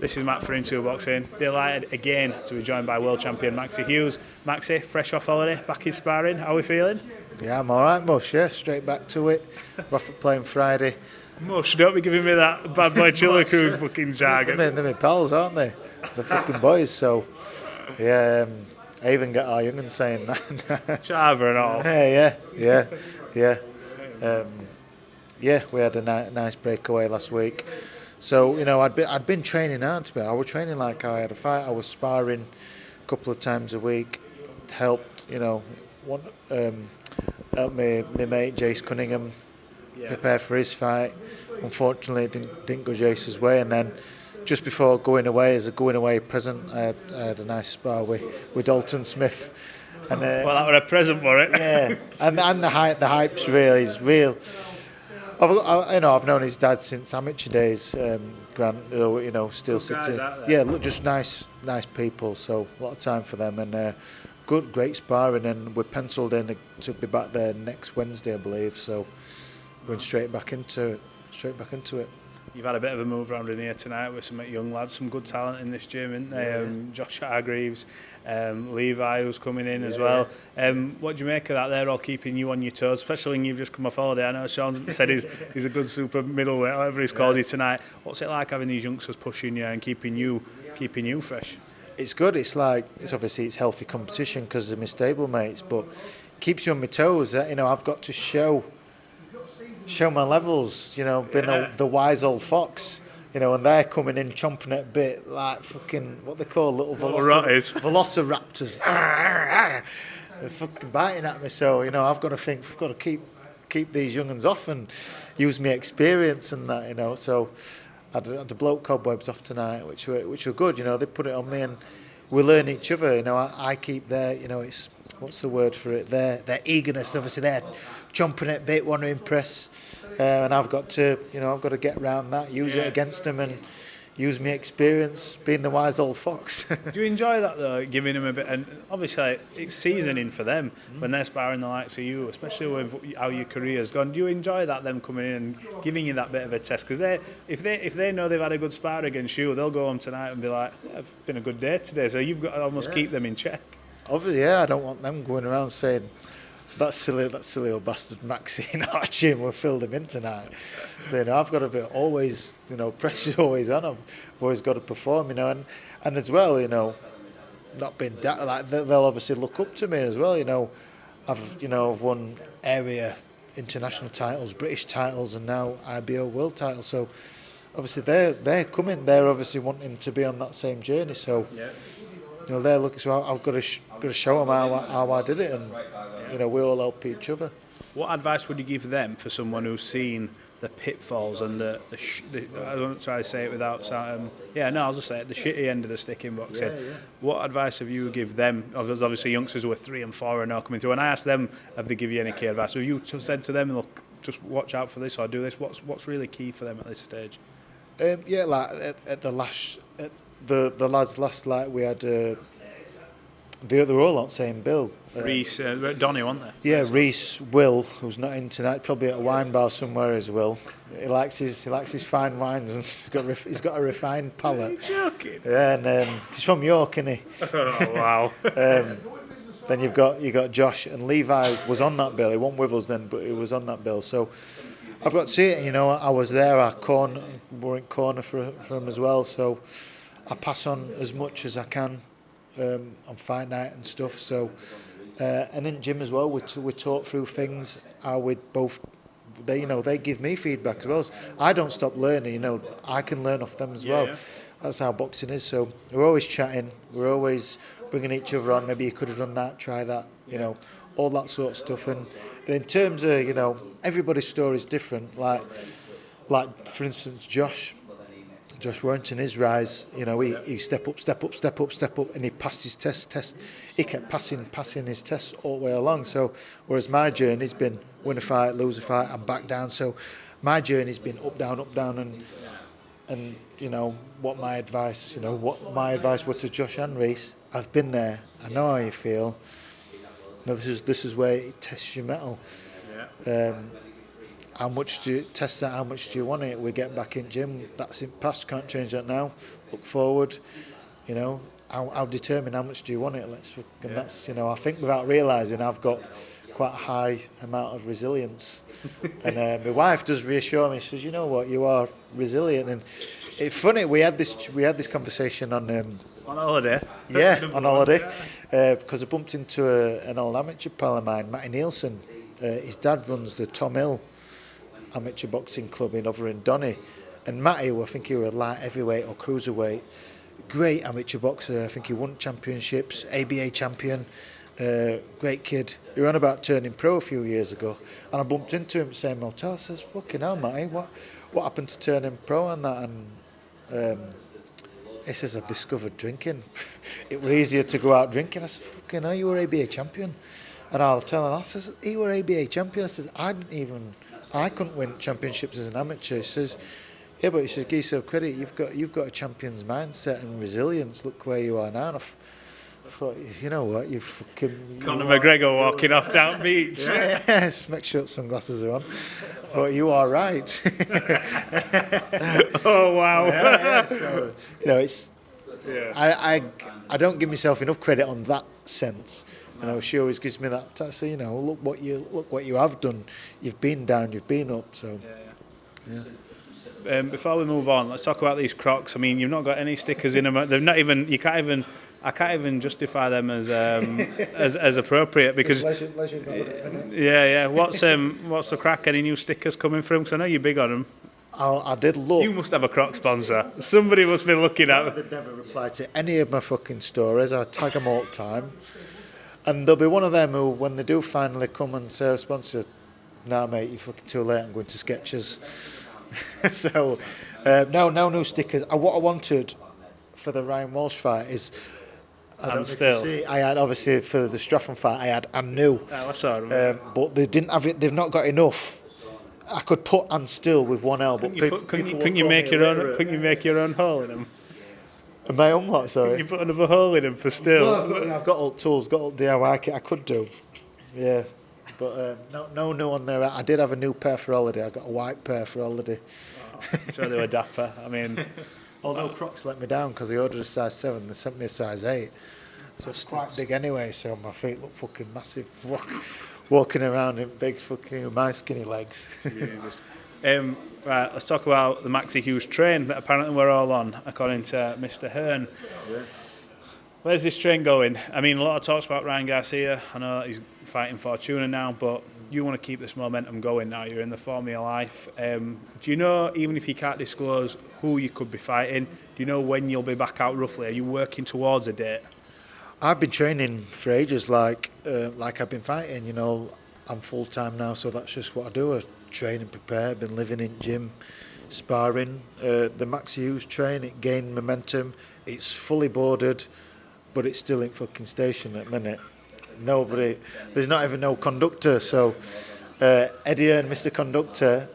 This is Matt for Into Boxing. Delighted again to be joined by world champion Maxi Hughes. Maxi, fresh off holiday, back in sparring. How are we feeling? Yeah, I'm all right, Mush. Yeah, straight back to it. We're off at playing Friday. Mush, don't be giving me that bad boy Chiller Crew fucking jargon. They're my pals, aren't they? The fucking boys. So, yeah, I even got our young'un saying that. Chava and all. Yeah. We had a nice breakaway last week. So I'd been training hard to be. I was training like I had a fight. I was sparring a couple of times a week. Helped helped my mate Jace Cunningham prepare for his fight. Unfortunately, it didn't go Jace's way. And then just before going away, as a going away present, I had a nice spar with Dalton Smith. And, well, that was a present for it. Yeah, and the hype's is real. I've known his dad since amateur days. Grant, still sitting. Yeah, look, just nice people. So a lot of time for them, and great sparring. And we're penciled in to be back there next Wednesday, I believe. So going straight back into it. You've had a bit of a move around in here tonight with some young lads, some good talent in this gym, isn't there? Josh Hargreaves, Levi who's coming in as well. What do you make of that? They're all keeping you on your toes, especially when you've just come off holiday. I know Sean said he's a good super middleweight, whatever he's called you tonight. What's it like having these youngsters pushing you and keeping you fresh? It's good. It's obviously healthy competition because they're my stable mates, but keeps you on my toes. I've got to show my levels, being the wise old fox, and they're coming in chomping at a bit like fucking what they call little velociraptors. They're fucking biting at me, so I've got to keep these young'uns off and use my experience and that, so I had to blow cobwebs off tonight, which were good, they put it on me and we learn each other, I keep their, it's, what's the word for it, their eagerness, obviously they're chomping at a bit, want to impress, and I've got to get around that, use it against them and use my experience being the wise old fox. Do you enjoy that though, giving them a bit, and obviously it's seasoning for them when they're sparring the likes of you, especially with how your career's gone. Do you enjoy that, them coming in and giving you that bit of a test? Because if they know they've had a good spar against you, they'll go home tonight and be like, it's been a good day today, so you've got to almost keep them in check. Obviously, I don't want them going around saying, that silly old bastard Maxi in our gym, we filled him in tonight. So, I've got to be always, pressure always on. I've always got to perform, and as well, not being that, like, they'll obviously look up to me as well, I've won area international titles, British titles, and now IBO world titles. So, obviously, they're coming, they're obviously wanting to be on that same journey. So, they're looking, so I've got to show them how I did it, and we all help each other. What advice would you give them for someone who's seen the pitfalls and the I don't try to say it without I'll just say it, the shitty end of the stick in boxing. Yeah. What advice have you give them? There's obviously youngsters who are 3 and 4 are now coming through, and I asked them, have they give you any key advice? Have you said to them, look, just watch out for this or do this? What's really key for them at this stage? Like at the lads last, like we had. They're all on the same bill. Reese, Donny, weren't they? Yeah, Reese, Will, who's not in tonight, probably at a wine bar somewhere as Will. He likes his fine wines and he's got a refined palate. Are you joking? Yeah, and he's from York, isn't he? Oh wow. Then you got Josh, and Levi was on that bill. He wasn't with us then, but he was on that bill. So I've got to see it. I was there. We're in corner for him as well. So I pass on as much as I can. On fight night and stuff, so and in gym as well, we talk through things. How we both, they give me feedback as well. I don't stop learning. I can learn off them as well. Yeah. That's how boxing is. So we're always chatting. We're always bringing each other on. Maybe you could have done that. Try that. All that sort of stuff. And in terms of everybody's story is different. Like for instance, Josh Warrington, his rise, he step up, and he passed his test. He kept passing his tests all the way along. So, whereas my journey's been win a fight, lose a fight, and back down. So, my journey's been up, down, and what my advice were to Josh and Reese. I've been there. I know how you feel. This is where it tests your mettle. Yeah. How much do you test that? How much do you want it? We get back in gym. That's in past. Can't change that now. look forward. You know, I'll determine how much do you want it. That's, you know, I think without realising I've got quite a high amount of resilience. And my wife does reassure me. She says, you know what, you are resilient. And it's funny, we had this conversation on holiday. Yeah, on holiday, because I bumped into an old amateur pal of mine, Matty Nielsen. His dad runs the Tom Hill amateur boxing club over in Donny, and Matty, I think he was light heavyweight or cruiserweight, great amateur boxer. I think he won championships, ABA champion, great kid. He was on about turning pro a few years ago, and I bumped into him at the same hotel. I says, "Fucking hell, Matty, what happened to turning pro and that?" And he says, "I discovered drinking. It was easier to go out drinking." I said, "Fucking hell, you were ABA champion." And I'll tell him, I says, "He were ABA champion." I says, I couldn't win championships as an amateur." He says, "Yeah, but," he says, "give yourself credit. You've got a champion's mindset and resilience. Look where you are now." And I thought, you know what, you fucking... Conor McGregor walking off down beach. Yes, make sure sunglasses are on. I thought, you are right. Oh, wow. Yeah, so, you know, it's... Yeah. I don't give myself enough credit on that sense. You know, she always gives me that. So, you know, look what you have done. You've been down, you've been up. So, yeah. Before we move on, let's talk about these Crocs. I mean, you've not got any stickers in them. They've not even. I can't even justify them as as appropriate because. Yeah. What's the crack? Any new stickers coming from? Because I know you're big on them. I did look. You must have a Croc sponsor. Somebody must be looking at. They'd never reply to any of my fucking stories. I tag them all the time. And there'll be one of them who, when they do finally come and say, sponsor, "Nah, mate, you're fucking too late, I'm going to Skechers." So, no new stickers. What I wanted for the Ryan Walsh fight is... I had, obviously, for the Strafford fight, I had "and new." That's all right. But they didn't have it, they've not got enough. I could put "and still" with one L, but couldn't you make your own hole in them? My own what, sorry? You put another hole in them for still. Well, I've got all tools, got all DIY kit. I could do, yeah, but no new on there. I did have a new pair for holiday. I got a white pair for holiday. I'm sure they were dapper. I mean, although Crocs let me down because I ordered a size 7, they sent me a size 8. So it's quite big anyway. So my feet look fucking massive. Walking around in big fucking my skinny legs. Right, let's talk about the Maxi Hughes train that apparently we're all on, according to Mr. Hearn. Yeah. Where's this train going? I mean, a lot of talks about Ryan Garcia. I know that he's fighting Fortuna now, but you want to keep this momentum going now. You're in the form of your life. Do you know, even if you can't disclose who you could be fighting, do you know when you'll be back out roughly? Are you working towards a date? I've been training for ages, like I've been fighting. You know, I'm full time now, so that's just what I do. I train and prepare. Been living in gym, sparring. The Maxi Hughes train, it gained momentum. It's fully boarded, but it's still in fucking station at the minute. There's not even no conductor. So Eddie and Mr. Conductor,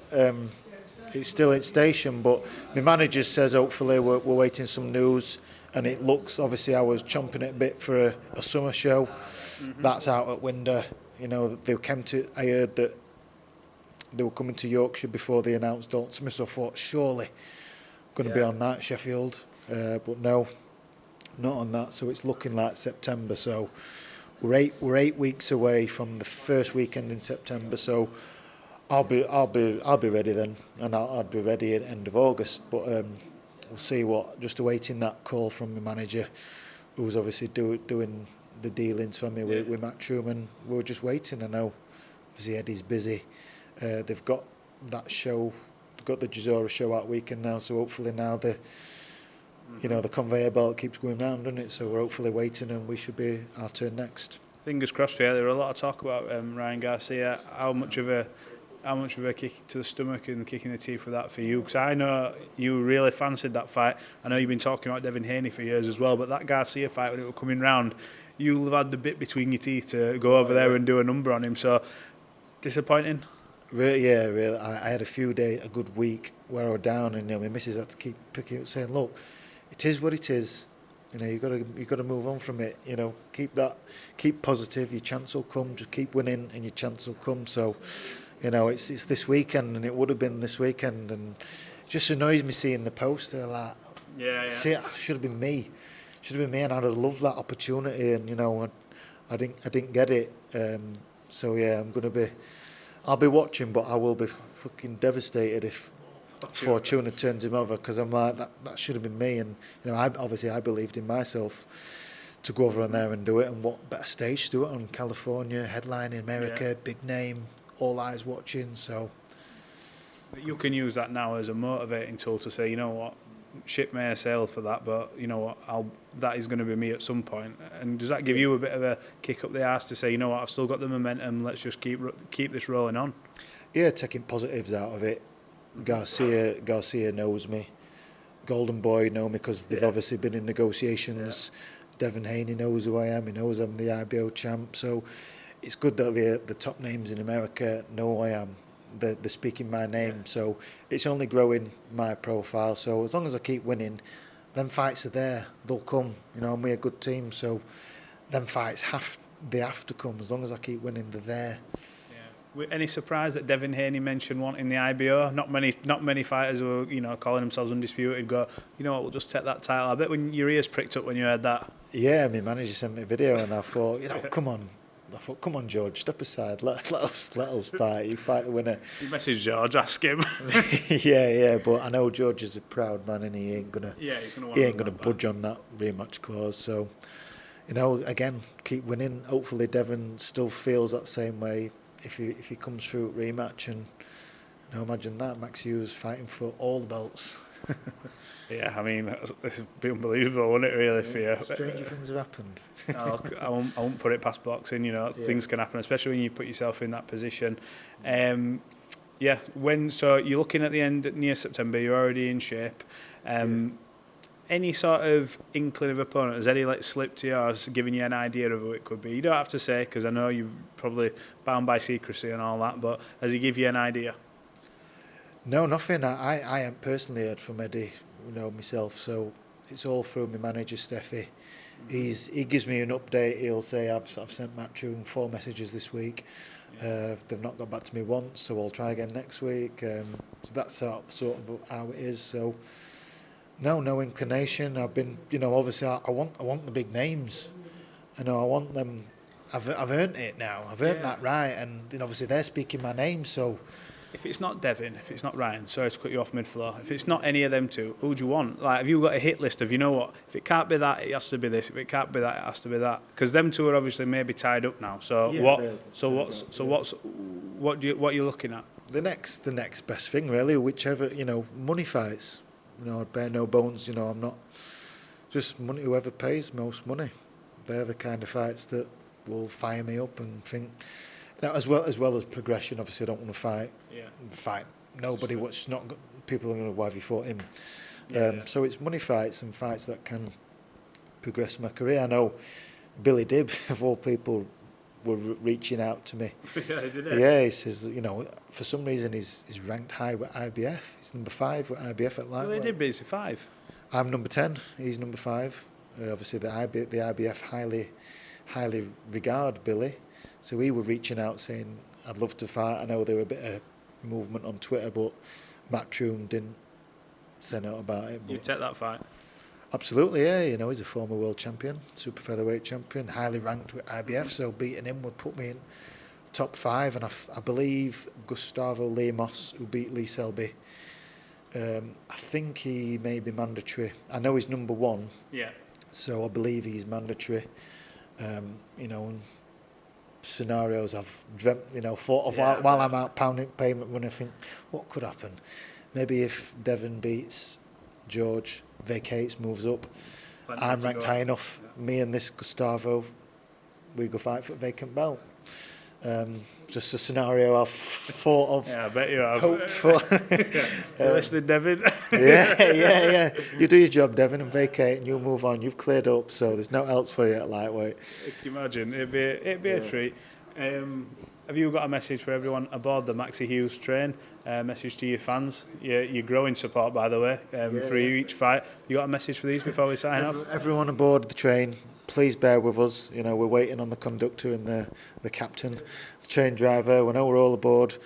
it's still in station. But my manager says hopefully we're waiting some news. And it looks, obviously, I was chomping at a bit for a summer show. Mm-hmm. That's out at window. You know, I heard that they were coming to Yorkshire before they announced Dalton Smith. So I thought, surely, going to be on that, Sheffield. But no, not on that. So it's looking like September. So we're 8 weeks away from the first weekend in September. So I'll be ready then, and I'll be ready at the end of August. But we'll see just awaiting that call from the manager, who's obviously doing the dealings for me with Matt Truman. We're just waiting. I know, obviously Eddie's busy. They've got that show, they've got the Gisora show out weekend now, so hopefully now the conveyor belt keeps going round, doesn't it? So we're hopefully waiting, and we should be our turn next. Fingers crossed. Yeah, there were a lot of talk about Ryan Garcia. How much of a kick to the stomach and kick in the teeth for that for you? Because I know you really fancied that fight. I know you've been talking about Devin Haney for years as well, but that Garcia fight, when it was coming round, you'll have had the bit between your teeth to go over there and do a number on him. So, disappointing? Really. I had a good week where I was down, and my missus had to keep picking up, saying, "Look, it is what it is. You know, you got to move on from it. You know, keep positive. Your chance will come. Just keep winning, and your chance will come." So, you know, it's this weekend, and it would have been this weekend, and it just annoys me seeing the poster like, Yeah. See, it should have been me. Should have been me, and I'd have loved that opportunity. And I didn't get it. So yeah, I'll be watching, but I will be fucking devastated if Fortuna turns him over, because I'm like, that should have been me. And I believed in myself to go over on there and do it. And what better stage to do it on? California, headline in America, big name, all eyes watching. So you can use that now as a motivating tool to say, you know what, ship may have sailed for that, but you know what, that is going to be me at some point. And does that give you a bit of a kick up the arse to say, you know what, I've still got the momentum, let's just keep this rolling on? Yeah, taking positives out of it. Garcia knows me. Golden Boy know me because they've obviously been in negotiations. Devin Haney knows who I am. He knows I'm the IBO champ. So it's good that the top names in America know who I am. They're speaking my name. So it's only growing my profile. So as long as I keep winning, them fights are there. They'll come. And we're a good team. So them fights have to come. As long as I keep winning, they're there. Any surprise that Devin Haney mentioned wanting the IBO? Not many fighters who were, calling themselves undisputed go, you know what, we'll just take that title. I bet when your ears pricked up when you heard that. Yeah, my manager sent me a video and I thought, come on, George, step aside, let us fight. You fight the winner. You message George, ask him. yeah, but I know George is a proud man and he ain't gonna budge on that rematch clause. So, again, keep winning. Hopefully Devin still feels that same way. If he comes through rematch, and imagine that Maxi Hughes fighting for all the belts. Yeah, I mean, it's been unbelievable, wasn't it, really, for you? Stranger things have happened. I won't put it past boxing, things can happen, especially when you put yourself in that position. So you're looking at the end near September, you're already in shape. Any sort of inkling of opponent? Has any slipped to you or given you an idea of who it could be? You don't have to say, because I know you're probably bound by secrecy and all that, but has he give you an idea? No, nothing. I haven't personally heard from Eddie, myself, so it's all through my manager, Steffi. He gives me an update. He'll say, I've sent Matchroom 4 messages this week. They've not got back to me once, so I'll try again next week. So that's sort of how it is, so... No inclination. I've been, obviously I want the big names. I want them. I've earned it now. I've earned that right, and obviously they're speaking my name. So, if it's not Devin, if it's not Ryan, sorry to cut you off mid-floor. If it's not any of them two, who do you want? Have you got a hit list of what? If it can't be that, it has to be this. If it can't be that, it has to be that. Because them two are obviously maybe tied up now. So what are you looking at? The next best thing really, whichever money fights. I'd bear no bones. I'm not just money. Whoever pays most money, they're the kind of fights that will fire me up and think. As well as progression. Obviously, I don't want to fight nobody. What's not people are going to why have you fought him? So it's money fights and fights that can progress my career. I know Billy Dibb, of all people, were reaching out to me. Yeah, he says, for some reason he's ranked high with IBF. He's number 5 with IBF at lightweight. Billy Dibb is 5. I'm number 10. He's number 5. Obviously, the IBF highly regard Billy, so he were reaching out saying, "I'd love to fight." I know there were a bit of movement on Twitter, but Matchroom didn't send out about it. You take that fight? Absolutely, yeah. He's a former world champion, super featherweight champion, highly ranked with IBF, so beating him would put me in top 5. And I believe Gustavo Lemos, who beat Lee Selby, I think he may be mandatory. I know he's number 1, so I believe he's mandatory. And scenarios I've dreamt, thought of while I'm out pounding payment when I think, what could happen? Maybe if Devin beats George, vacates, moves up. I'm ranked high enough. Me and this Gustavo, we go fight for a vacant belt. Just a scenario I've thought of. Yeah, I bet you have. Hoped for. You listening, Devin? yeah. You do your job, Devin, and vacate, and you'll move on. You've cleared up, so there's no else for you at lightweight. Can you imagine? It'd be a treat. Have you got a message for everyone aboard the Maxi Hughes train? Message to your fans. Your growing support, by the way, for each fight. You got a message for these before we sign off? Everyone aboard the train, please bear with us. We're waiting on the conductor and the captain, the train driver. We know we're all aboard.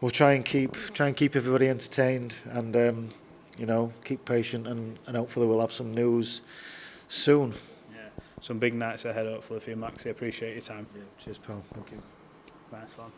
We'll try and keep everybody entertained, and keep patient and hopefully we'll have some news soon. Some big nights ahead hopefully for you, Maxi. Appreciate your time. Cheers, pal. Thank you. Nice one.